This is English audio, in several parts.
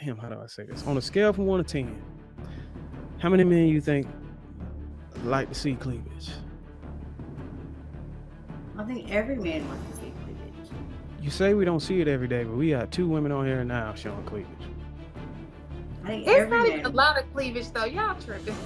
damn, how do I say this? On a scale from 1 to 10, how many men you think like to see cleavage? I think every man wants to see cleavage. You say we don't see it every day, but we got 2 women on here now showing cleavage. I think It's every not even a man. lot of cleavage though. Y'all tripping.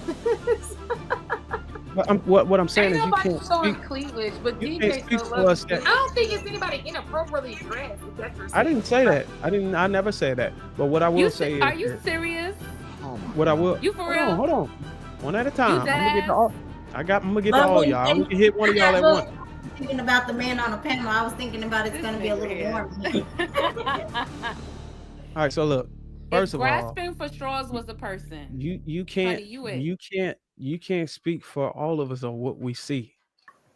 But what I'm saying Ain't is nobody showing cleavage, but you can't DJ speak so for love us it. that I don't think it's anybody inappropriately dressed. If that's what you're I saying. didn't say that. I never said that. But what I will say Are is you that serious? Oh my what I will You for hold real? on. One at a You time. dead I'm gonna get to ass? all I'm gonna get to But all when y'all. I'm when gonna hit one of y'all that at look, once. I was thinking about the man on the panel. I was thinking about it's This going to be a nigga little here. warm here. All right, so look, If first of all, grasping for straws you was a person, you honey, can't you it. you can't speak for all of us on what we see.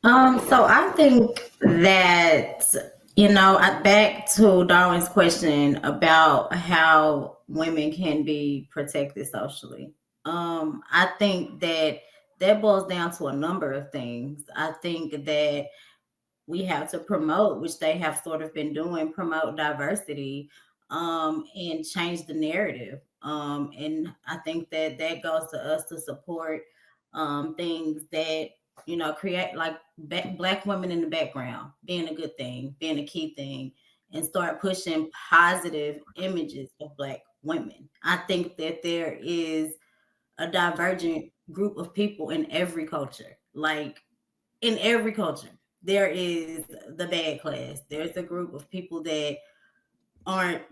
So I think that, back to Darwin's question about how women can be protected socially. I think that that boils down to a number of things. I think that we have to promote, which they have sort of been doing, promote diversity, and change the narrative. And I think that that goes to us to support things that create like black women in the background being a good thing, being a key thing, and start pushing positive images of black women. I think that there is a divergent group of people in every culture, like in every culture there is the bad class. There's a group of people that aren't,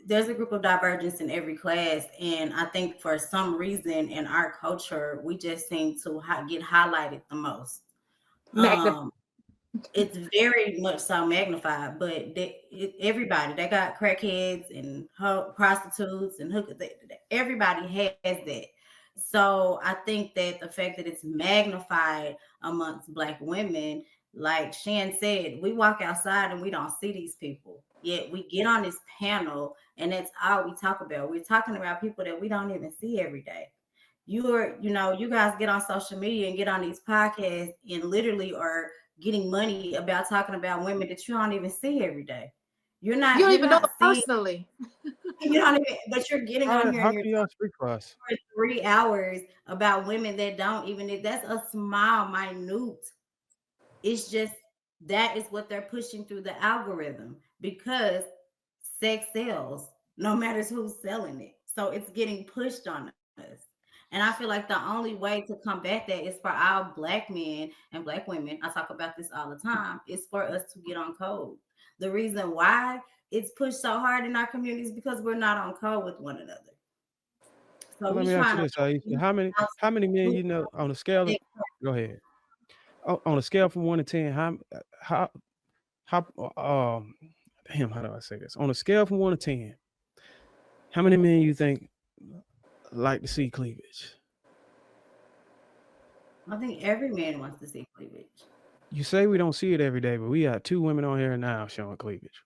there's a group of divergence in every class. And I think for some reason in our culture, we just seem to get highlighted the most. Magna. Um, it's very much so magnified, but everybody, they got crackheads and prostitutes and hookers. Everybody has that. So I think that the fact that it's magnified amongst Black women, like Shan said, we walk outside and we don't see these people. Yet we get on this panel and that's all we talk about. We're talking about people that we don't even see every day. You guys get on social media and get on these podcasts and literally are getting money about talking about women that you don't even see every day. You're You not don't you're even know not them seeing personally. you don't even but you're getting on here and How you're can y'all speak for us? talking for 3 hours about women that don't even that's a small minute. It's just that is what they're pushing through the algorithm because sex sells, no matter who's selling it. So it's getting pushed on us. And I feel like the only way to combat that is for our Black men and Black women, I talk about this all the time, is for us to get on code. The reason why it's pushed so hard in our communities because we're not on code with one another. So So let we me ask you trying to this, Aisha. How many men you know on a scale of go ahead. On a scale from 1 to 10, how damn, how do I say this? On a scale from 1 to 10, how many men you think like to see cleavage? I think every man wants to see cleavage. You say we don't see it every day, but we got 2 women on here now showing cleavage.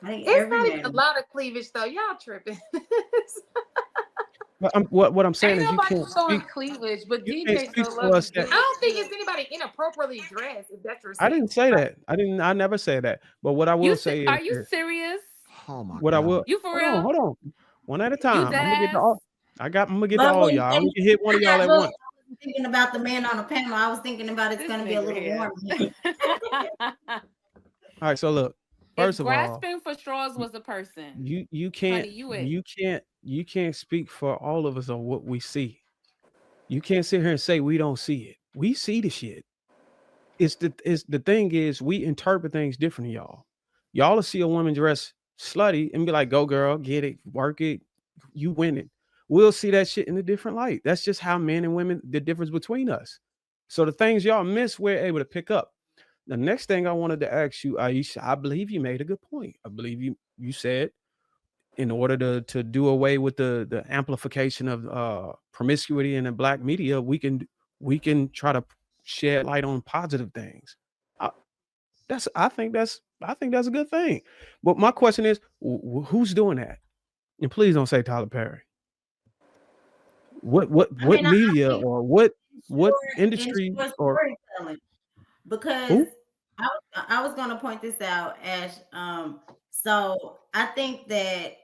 I think It's every not even a man. lot of cleavage though. Y'all tripping. But what I'm saying Ain't is nobody showing cleavage, but you can't DJ speak so for love us it. that I don't think it's anybody inappropriately dressed. If that's what you're I saying. didn't say that. I never said that. But what I will say Are is you that serious? Oh my what I will God. You for hold on, real? hold on. One at a You time. dead I'm gonna get to ass? all I'm gonna get to But all y'all. I'm gonna hit one of y'all at look, once. I wasn't thinking about the man on the panel. I was thinking about it's This going to be a nigga little here. warm here. All right, so look, If first of all, grasping for straws was a person, you honey, can't you it. you can't speak for all of us on what we see. You can't sit here and say we don't see it. We see the shit. It's the thing is we interpret things different than y'all. Y'all will see a woman dress slutty and be like, "Go girl, get it, work it, you win it." We'll see that shit in a different light. That's just how men and women, the difference between us. So the things y'all miss, we're able to pick up. The next thing I wanted to ask you, Aisha, I believe you made a good point. I believe you said in order to do away with the amplification of promiscuity in the black media, we can try to shed light on positive things. I, I think that's a good thing. But my question is, who's doing that? And please don't say Tyler Perry. I What mean, I media think or what in industry short or storytelling because who? I was going to point this out, Ash. So I think that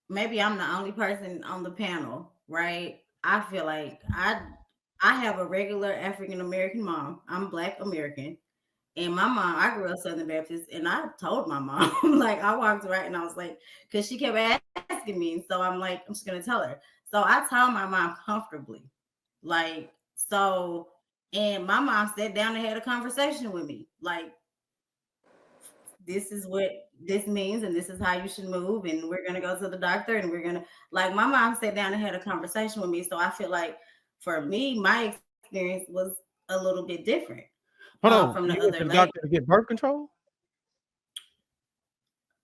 maybe I'm the only person on the panel, right? I feel like I have a regular African American mom. I'm Black American. And my mom, I grew up Southern Baptist, and I told my mom, like, I walked right and I was like, because she kept asking me. So I'm like, I'm just going to tell her. So I told my mom comfortably. Like, so, and my mom sat down and had a conversation with me. Like, this is what this means, and this is how you should move. And we're going to go to the doctor, and we're going to, like, my mom sat down and had a conversation with me. So I feel like for me, my experience was a little bit different Hold on. from the You went other to the lady. doctor to get birth control?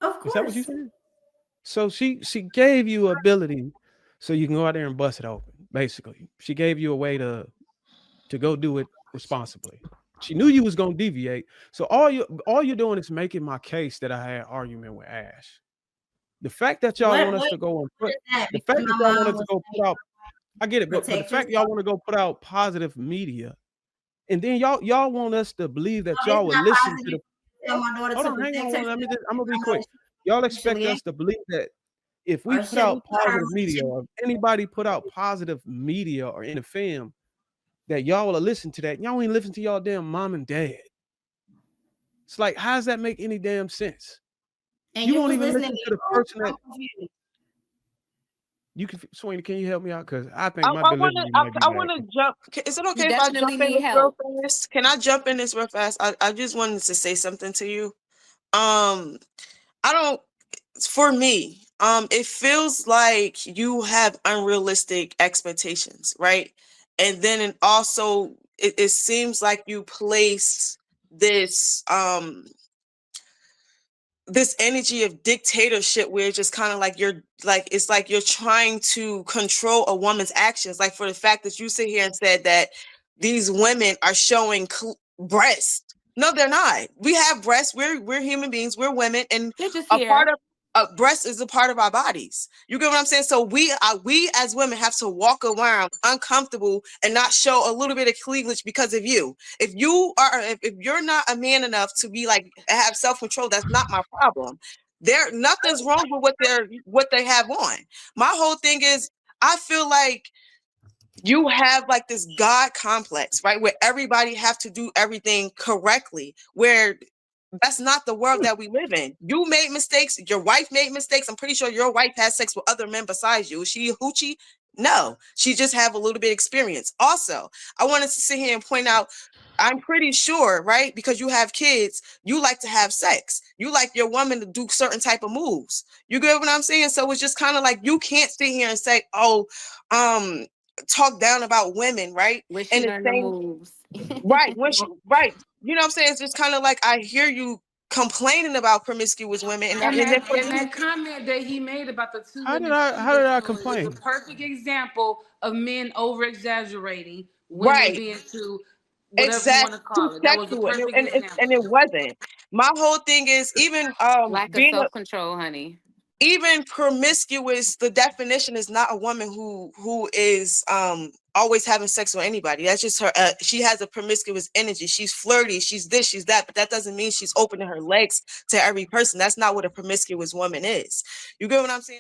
Of course. Is that what you said? So she gave you ability so you can go out there and bust it open. Basically, she gave you a way to go do it responsibly. She knew you was gonna deviate. So all you're doing is making my case that I had argument with Ash. The fact that y'all want us to go and put the fact that y'all wanted to go put out, I get it, but the fact y'all want to go put out positive media, and then y'all want us to believe that y'all will listen to the. Hold on, hang on. I'm gonna be quick. Y'all expect us to believe that if we put out positive media, or if anybody put out positive media or in the film, that y'all will listen to that. Y'all ain't listen to y'all damn mom and dad. It's like, how does that make any damn sense? And you won't even listen to the person that you can. Sweeney, can you help me out? Because I think my delivery might be I want to jump. Is it okay if I jump in this real fast? Can I jump in this real fast? I just wanted to say something to you. I don't. For me, it feels like you have unrealistic expectations, right? And then it also it seems like you place this this energy of dictatorship where it's just kind of like it's like you're trying to control a woman's actions. Like, for the fact that you sit here and said that these women are showing breasts. No, they're not. We have breasts. We're human beings. We're women, and part of breast is a part of our bodies. You get what I'm saying? So we as women have to walk around uncomfortable and not show a little bit of cleavage because of you. If you're not a man enough to be like have self-control, that's not my problem. Nothing's wrong with what they have on. My whole thing is, I feel like you have like this God complex, right? Where everybody have to do everything correctly, where that's not the world that we live in. You made mistakes. Your wife made mistakes. I'm pretty sure your wife has sex with other men besides you. Is she a hoochie? No, she just have a little bit experience. Also, I wanted to sit here and point out, I'm pretty sure, right? Because you have kids, you like to have sex. You like your woman to do certain type of moves. You get what I'm saying? So it's just kind of like, you can't sit here and say, oh, talk down about women, right? When she learn the moves. Right. Right. You know what I'm saying? It's just kind of like, I hear you complaining about promiscuous women, and that comment that he made about the two women. How did I complain? Is a perfect example of men over exaggerating women being too whatever you want to call it. That was a perfect example. And it wasn't. My whole thing is, even lack of self-control, honey. Even promiscuous, the definition is not a woman who is always having sex with anybody. That's just her. She has a promiscuous energy. She's flirty. She's this. She's that. But that doesn't mean she's opening her legs to every person. That's not what a promiscuous woman is. You get what I'm saying?